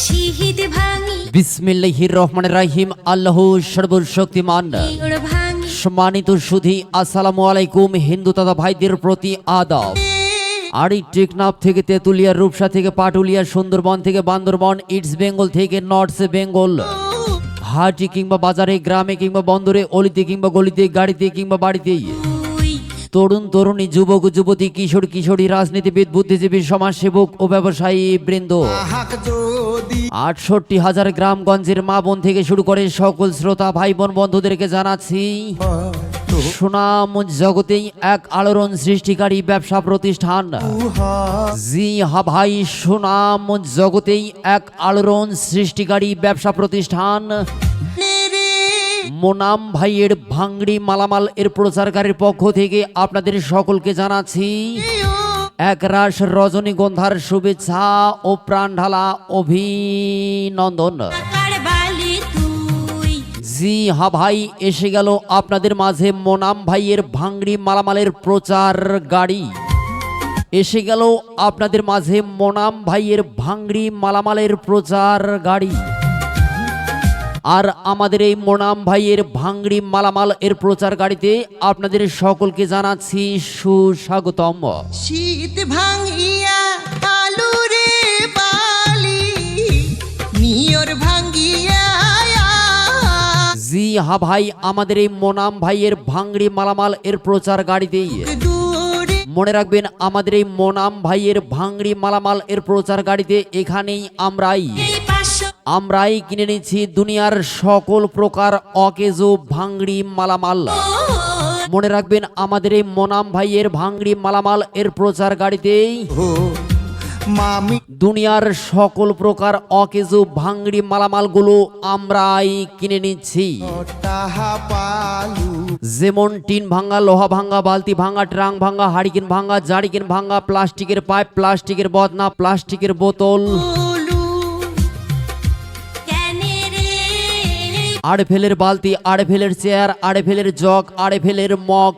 শহীদ ভাঙি বিসমিল্লাহির রহমানির রহিম। আল্লাহ সর্বশক্তিমান। ওড় ভাঙি সম্মানিত সুধী, আসসালামু আলাইকুম। হিন্দু দাদা ভাইদের প্রতি আদাব। আর এই টেকনাফ থেকে তেতুলিয়া, রূপসা থেকে পাটুলিয়া, সুন্দরবন থেকে বান্দরবন, ইস্ট বেঙ্গল থেকে নর্থ বেঙ্গল, হাটি কিংবা বাজারে, গ্রামে কিংবা বন্দরে, অলিতে কিংবা গলিতে, গাড়িতে কিংবা বাড়িতে, তুই তরুণ তরুণী, যুবক যুবতী, কিশোর কিশোরী, রাজনীতিবিদ, বুদ্ধিজীবী, সমাজসেবক ও ব্যবসায়ী বৃন্দ, 68,000 গ্রামগঞ্জের মা বোন থেকে শুরু করে সকল শ্রোতা ভাই বোন বন্ধুদেরকে জানাচ্ছি সুনাম জগতেই এক আলোড়ন সৃষ্টিকারী ব্যবসা প্রতিষ্ঠান। জি হা ভাই, সুনাম জগতেই এক আলোড়ন সৃষ্টিকারী ব্যবসা প্রতিষ্ঠান মোনাম ভাইয়ের ভাঙড়ি মালামাল এর প্রচারকারীর পক্ষ থেকে আপনাদের সকলকে জানাচ্ছি একরাশ রজনীগন্ধার শুভেচ্ছা ও প্রাণ ঢালা অভিনন্দন। কার বালি তুই জি হা ভাই, এসে গেল আপনাদের মাঝে মোনাম ভাইয়ের ভাঙড়ি মালামালের প্রচার গাড়ি। এসে গেল আপনাদের মাঝে মোনাম ভাইয়ের ভাঙড়ি মালামালের প্রচার গাড়ি। আর আমাদের এই মোনাম ভাইয়ের ভাঙড়ি মালামাল এর প্রচার গাড়িতে আপনাদের সকলকে জানাচ্ছি সুস্বাগতম। শীত ভাঙিয়া আলু রে বালি নিয়র ভাঙ্গিয়া জি হা ভাই, আমাদের এই মোনাম ভাইয়ের ভাঙড়ি মালামাল এর প্রচার গাড়িতে দূরে মনে রাখবেন, আমাদের এই মোনাম ভাইয়ের ভাঙড়ি মালামাল এর প্রচার গাড়িতে এখানেই এই পাশো আমরাই কিনে নিচ্ছি দুনিয়ার সকল প্রকার অকেজো ভাঙড়ি মালামাল। মনে রাখবেন, আমাদের এই মোনাম ভাইয়ের ভাঙড়ি মালামাল এর প্রচার গাড়িতেই মামি দুনিয়ার সকল প্রকার অকেজো ভাঙড়ি মালামালগুলো আমরাই কিনে নিচ্ছি। তাহা পালু যেমন টিন ভাঙ্গা, লোহা ভাঙ্গা, বালতি ভাঙ্গা, ট্রাং ভাঙ্গা, হারিকেন ভাঙ্গা, জারিকেন ভাঙ্গা, প্লাস্টিকের পাইপ, প্লাস্টিকের বদনা, প্লাস্টিকের বোতল, কেনে রে আড়ফেলের বালতি, আড়ফেলের চেয়ার, আড়ফেলের জগ, আড়ফেলের মগ,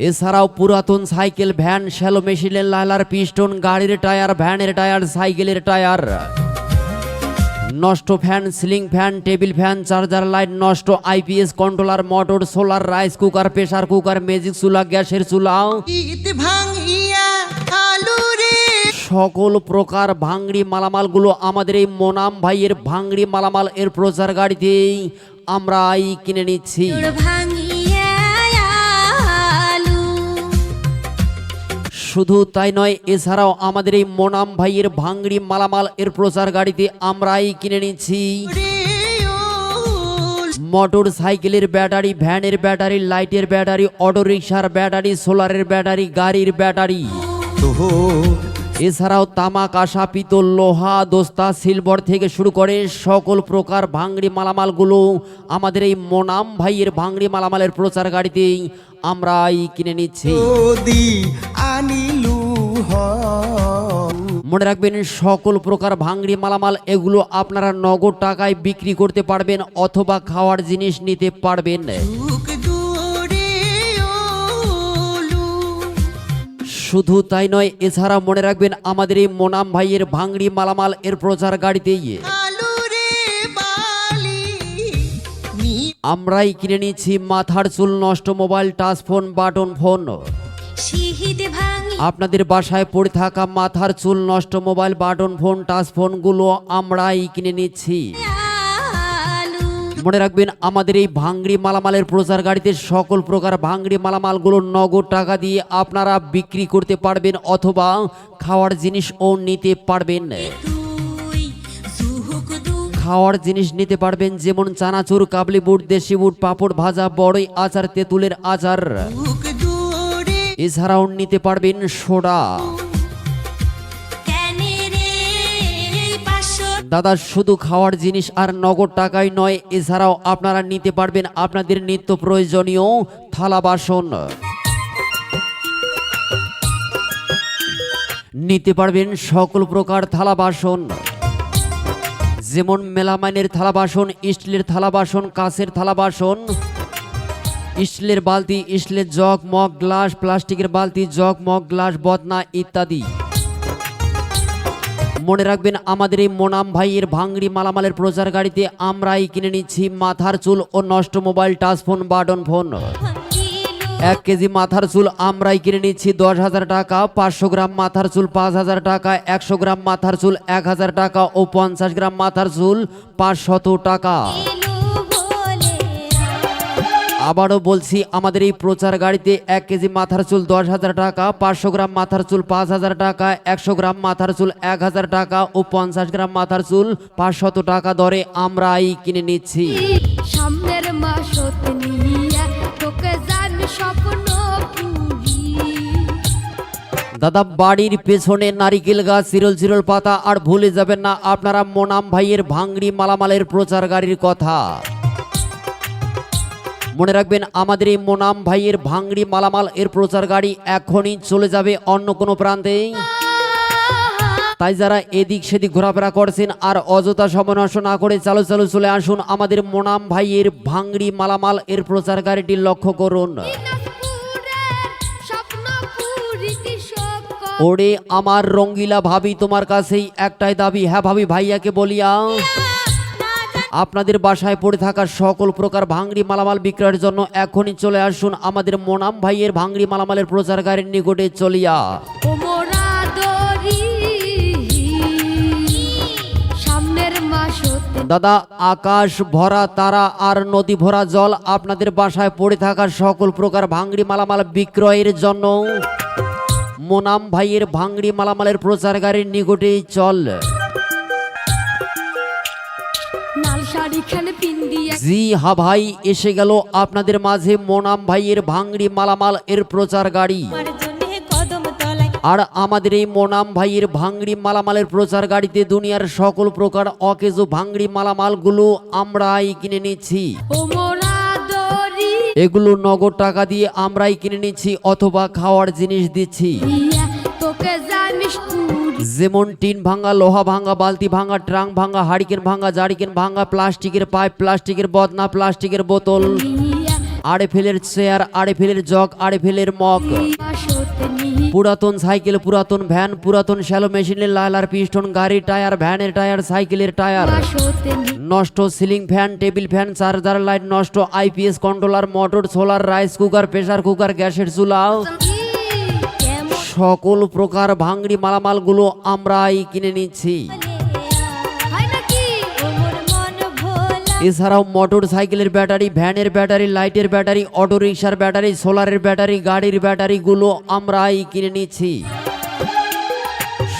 এছাড়াও পুরাতন সাইকেল, ভ্যান, শ্যালো মেশিনের লাইলার, পিস্টন, গাড়ির টায়ার, ভ্যানের টায়ার, সাইকেলের টায়ার, নষ্ট fan, ceiling fan, table fan, charger light নষ্ট, IPS controller, motor, solar, rice cooker, pressure cooker, magic চুলা, গ্যাসের চুলা, শীত ভাঙিয়া আলু রে সকল প্রকার ভাঙড়ি মালামালগুলো আমাদের এই মোনাম ভাইয়ের ভাঙড়ি মালামাল এর প্রচার গাড়িতেই আমরাই কিনে নিচ্ছি। ওড় ভাঙিয়া আলু শুধু তাই নয়, এছাড়াও আমাদের এই মোনাম ভাইয়ের ভাঙড়ি মালামাল এর প্রচার গাড়িতে আমরাই কিনে নিচ্ছি রে মোটর সাইকেলের ব্যাটারি, ভ্যানের ব্যাটারি, লাইটের ব্যাটারি, অটো রিক্সার ব্যাটারি, সোলারের ব্যাটারি, গাড়ির ব্যাটারি, এছাড়াও তামা, কাঁসা, পিতল, লোহা, দস্তা, সিলভার থেকে শুরু করে সকল প্রকার ভাঙড়ি মালামালগুলো আমাদের এই মোনাম ভাইয়ের ভাঙড়ি মালামালের প্রচার গাড়িতেই আমরাই কিনে নিচ্ছি। যদি আনিলু হ মনে রাখবেন, সকল প্রকার ভাঙড়ি মালামাল এগুলো আপনারা নগদ টাকায় বিক্রি করতে পারবেন অথবা খাওয়ার জিনিস নিতে পারবেন। সুখ দূরে ওলু শুধু তাই নয়, এছাড়া মনে রাখবেন, আমাদের এই মোনাম ভাইয়ের ভাঙড়ি মালামাল এর প্রচার গাড়িতেই আলু রে বালি নি আমরাই কিনে নিচ্ছি মাথার চুল নষ্ট mobile, touch phone, button phone. শহীদ ভাঙি আপনাদের বাসায় পড়ে থাকা মাথার চুল নষ্ট মোবাইল, বাটন ফোন, টাচ ফোনগুলো আমরাই কিনে নিচ্ছি। আলু মনে রাখবেন, আমাদের এই ভাঙড়ি মালামালের প্রচার গাড়িতে সকল প্রকার ভাঙড়ি মালামালগুলো নগদ টাকা দিয়ে আপনারা বিক্রি করতে পারবেন অথবা খাওয়ার জিনিসও নিতে পারবেন। তুই সুহুক দু খাওয়ার জিনিস নিতে পারবেন, যেমন চানাচুর, কাবলি বুট, দেশি বুট, পাঁপড় ভাজা, বড়ই আচার, তেঁতুলের আচার, সুখ দূরে এছাড়াও নিতে পারবেন সোডা। কেনে রে পাশো দাদা, শুধু খাওয়ার জিনিস আর নগদ টাকাই নয়, এছাড়াও আপনারা নিতে পারবেন আপনাদের নিত্য প্রয়োজনীয় থালা বাসন, নিতে পারবেন সকল প্রকার থালা বাসন, যেমন মেলামাইনের থালা বাসন, স্টিলের থালা বাসন, কাঁচের থালা বাসন, স্টিলের বালতি, স্টিলের জগ, মগ, গ্লাস, প্লাস্টিকের বালতি, জগ, মগ, গ্লাস, বদনা ইত্যাদি। মনে রাখবেন আমাদের এই মোনাম ভাইয়ের ভাঙড়ি মালামালের প্রচার গাড়িতে আমরাই কিনে নিচ্ছি মাথার চুল ও নষ্ট mobile touch phone button phone. ভাঙিলো 1 কেজি মাথার চুল আমরাই কিনে নিচ্ছি 10,000 টাকা, 500 গ্রাম মাথার চুল 5,000 টাকা, 100 গ্রাম মাথার চুল 1,000 টাকা ও 50 গ্রাম মাথার চুল 500 টাকা। বলে আবারও বলছি আমাদের এই প্রচার গাড়িতে 1 কেজি মাথার চুল 10,000 টাকা, 500 গ্রাম মাথার চুল 5,000 টাকা, 100 গ্রাম মাথার চুল 1,000 টাকা ও 50 গ্রাম মাথার চুল 500 টাকা দরে আমরাই কিনে নিচ্ছি। সামনের মাসত নিয়া তোকে জানি স্বপ্ন পুরি। দাদা বাড়ির পেছনে নারিকেল গাছ, চিরল চিরল পাতা, আর ভুলে যাবেন না আপনারা মোনাম ভাইয়ের ভাঙড়ি মালামালের প্রচার গাড়ির কথা। মনে রাখবেন আমাদের এই মোনাম ভাইয়ের ভাঙড়ি মালামাল এর প্রচার গাড়ি এখনই চলে যাবে অন্য কোনো প্রান্তে। তাই যারা এদিক সেদিক ঘোরাফেরা করছেন আর অযথা সময় নষ্ট না করে চালু চালু চলে আসুন আমাদের মোনাম ভাইয়ের ভাঙড়ি মালামাল এর প্রচার গাড়িটি লক্ষ্য করুন। দিনাজপুরের স্বপ্ন পুরি কৃষক ওরে আমার রঙ্গিলা ভাবি, তোমার কাছেই একটাই দাবি। হ্যাঁ ভাবি, ভাইয়াকে বলিয়া আপনাদের বাসায় পড়ে থাকা সকল প্রকার ভাঙড়ি মালামাল বিক্রয়ের জন্য এখনই চলে আসুন আমাদের মোনাম ভাইয়ের ভাঙড়ি মালামালের প্রচার গাড়ির নিকটে চলিয়া। ওমরা দরি সামনের মাসত দাদা আকাশ ভরা তারা আর নদী ভরা জল আপনাদের বাসায় পড়ে থাকা সকল প্রকার ভাঙড়ি মালামাল বিক্রয়ের জন্য মোনাম ভাইয়ের ভাঙড়ি মালামালের প্রচার গাড়ির নিকটেই চল। লাল শাড়ি খানে পিন্দিয়া জি হা ভাই, এসে গেল আপনাদের মাঝে মোনাম ভাইয়ের ভাঙড়ি মালামাল এর প্রচার গাড়ি। আমার জন্যে কদম তলায় আর আমাদের এই মোনাম ভাইয়ের ভাঙড়ি মালামালের প্রচার গাড়িতে দুনিয়ার সকল প্রকার অকেজো ভাঙড়ি মালামালগুলো আমরাই কিনে নিচ্ছি। ওমরা দরি এগুলো নগদ টাকা দিয়ে আমরাই কিনে নিচ্ছি অথবা খাওয়ার জিনিস দিচ্ছি। তোকে জানিস পুরি। যেমন টিন ভাঙা, লোহা ভাঙা, বালতি ভাঙা, ট্রাঙ্ক ভাঙা, হারিকেন ভাঙা, জারিকেন ভাঙা, প্লাস্টিকের পাইপ, প্লাস্টিকের বদনা, প্লাস্টিকের বোতল, আড়েফেলের চেয়ার, আড়েফেলের জগ, আড়েফেলের মগ, মাসত নিয়া পুরাতন সাইকেল, পুরাতন ভ্যান, পুরাতন শ্যালো মেশিনের লাইলার পিস্টন, গাড়ির টায়ার, ভ্যানের টায়ার, সাইকেলের টায়ার, মাসত নিয়া নষ্ট ceiling fan, table fan, charger light নষ্ট, IPS controller, motor, solar, rice cooker, pressure cooker, গ্যাসের চুলা, কেমন সকল প্রকার ভাঙড়ি মালামালগুলো আমরাই কিনে নিচ্ছি। হয় নাকি ওমর মন ভোলা এছাড়াও মোটর সাইকেলের ব্যাটারি, ভ্যানের ব্যাটারি, লাইটের ব্যাটারি, অটো রিক্সার ব্যাটারি, সোলারের ব্যাটারি, গাড়ির ব্যাটারিগুলো আমরাই কিনে নিচ্ছি।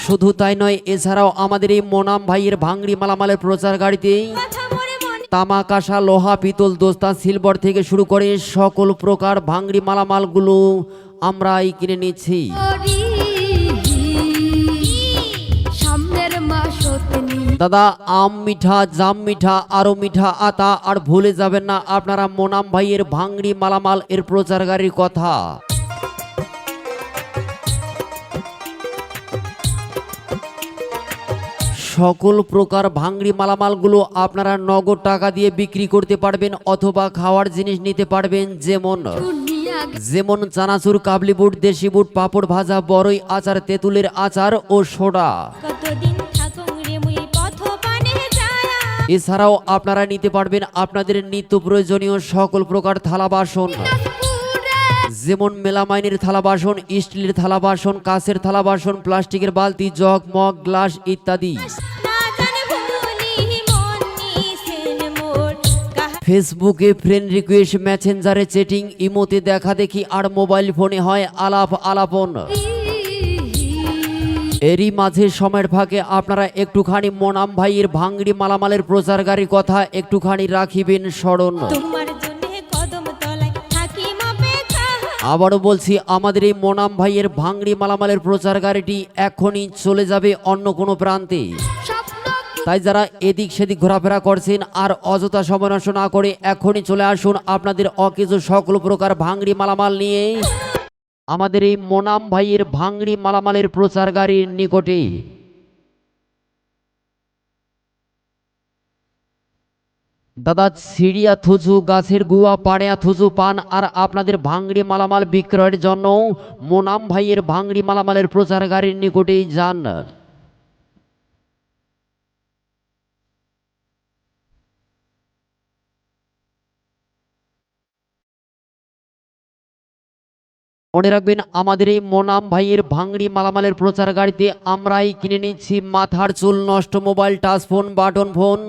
শুধু তাই নয়, এছাড়াও আমাদের এই মোনাম ভাইয়ের ভাঙড়ি মালামালের প্রচার গাড়িতে কথা মরে মনে তামা, কাঁসা, লোহা, পিতল, দোস্তা, সিলভার থেকে শুরু করে সকল প্রকার ভাঙড়ি মালামালগুলো আমরাই কিনে নিচ্ছি। করি। সামনের মাসত নিয়া দাদা আম মিঠা, জাম মিঠা, আরো মিঠা আতা, আর ভুলে যাবেন না আপনারা মোনাম ভাইয়ের ভাঙড়ি মালামাল এর প্রচার গাড়ির কথা। সকল প্রকার ভাঙড়ি মালামালগুলো আপনারা নগদ টাকা দিয়ে বিক্রি করতে পারবেন অথবা খাওয়ার জিনিস নিতে পারবেন। যেমন চানাচুর, কাবলি বুট, দেশি বুট, পাপড় ভাজা, বড়ই আচার, তেঁতুলের আচার ও সোডা। কতদিন থাকুন রে মুই পথ পানে যায় এছাড়াও আপনারা নিতে পারবেন আপনাদের নিত্য প্রয়োজনীয় সকল প্রকার থালা বাসন, যেমন মেলামাইনের থালা বাসন, স্টিলের থালা বাসন, কাঁচের থালা বাসন, প্লাস্টিকের বালতি, জগ, মগ, গ্লাস ইত্যাদি। না জানে ভুলি মন নিছেন মোর কাহা ফেসবুকে ফ্রেন্ড রিকোয়েস্ট, মেসেঞ্জারে চ্যাটিং, ইমোতে দেখা দেখি, আর মোবাইল ফোনে হয় আলাপ আলাপন। এরই মাঝে সময়ের ফাঁকে আপনারা একটুখানি মোনাম ভাইয়ের ভাঙড়ি মালামালের প্রচার গাড়ির কথা একটুখানি রাখিবেন স্মরণ। তোমার জন্যে কদম তলায় থাকি মাপে কাহা আবারও বলছি আমাদের এই মোনাম ভাইয়ের ভাঙড়ি মালামালের প্রচার গাড়িটি এখনই চলে যাবে অন্য কোনো প্রান্তে। তাই যারা এদিক সেদিক ঘোরাফেরা করছেন আর অযথা সময় নষ্ট না করে এখনই চলে আসুন আপনাদের অকেজো সকল প্রকার ভাঙড়ি মালামাল নিয়ে আমাদের এই মোনাম ভাইয়ের ভাঙড়ি মালামালের প্রচার গাড়ির নিকটে। দাদা সিঁড়িয়া থুজু, গাছের গুয়া, পাড়িয়া থুজু পান, আর আপনাদের ভাঙড়ি মালামাল বিক্রয়ের জন্য মোনাম ভাইয়ের ভাঙড়ি মালামালের প্রচার গাড়ির নিকটেই যান। মনে রাখবেন আমাদের এই মোনাম ভাইয়ের ভাঙড়ি মালামালের প্রচার গাড়িতে আমরাই কিনে নিচ্ছি মাথার চুল নষ্ট mobile touch phone button phone.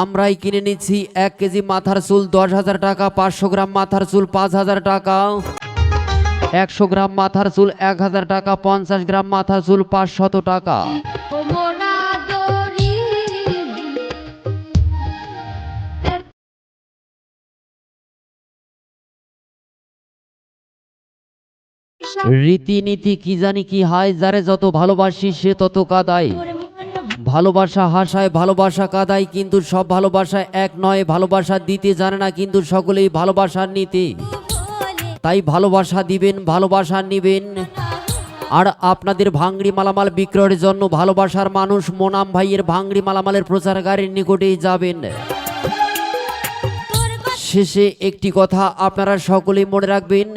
আমরাই কিনে নিচ্ছি 1 কেজি মাথার চুল 10,000 টাকা, 500 গ্রাম মাথার চুল 5,000 টাকা, 100 গ্রাম মাথার চুল 1,000 টাকা, 50 গ্রাম মাথার চুল 500 টাকা। মোরা দরি রীতিনীতি কি জানি কি হয়, যারে যত ভালোবাসি সে তত কাদায়। ভালোবাসা হাসায়, ভালোবাসা কাদায়, কিন্তু সব ভালোবাসা এক নয়। ভালোবাসা দিতে জানে না কিন্তু সকলেই ভালোবাসা নিতে। তাই ভালোবাসা দিবেন, ভালোবাসা নিবেন। আর আপনাদের ভাঙড়ি মালামাল বিক্রয়ের জন্য ভালোবাসার মানুষ মোনাম ভাইয়ের ভাঙড়ি মালামালের প্রচারকারীর নিকটেই যাবেন। শেষে একটি কথা আপনারা সকলেই মনে রাখবেন,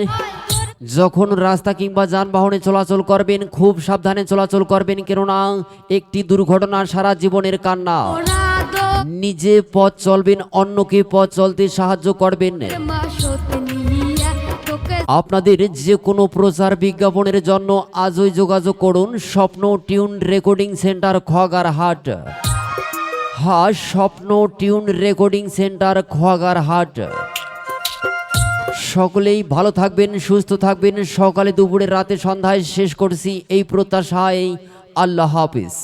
যখন রাস্তা কিংবা যানবাহনে চলাচল করবেন খুব সাবধানে চলাচল করবেন, কেননা একটি দুর্ঘটনা সারা জীবনের কান্না। মোরা দরি নিজে পথ চলবেন, অন্যকে পথ চলতে সাহায্য করবেন। মা সতনিয়া তোকে আপনাদের যে কোনো প্রচার বিজ্ঞাপনের জন্য আজই যোগাযোগ করুন স্বপ্ন টিউন রেকর্ডিং সেন্টার খোয়াগারহাট। হ্যাঁ, স্বপ্ন টিউন রেকর্ডিং সেন্টার খোয়াগারহাট। সকলেই ভালো থাকবেন, সুস্থ থাকবেন। সকালে দুপুরে রাতে সন্ধ্যায় শেষ করছি এই প্রত্যাশায়। আল্লাহ হাফিজ।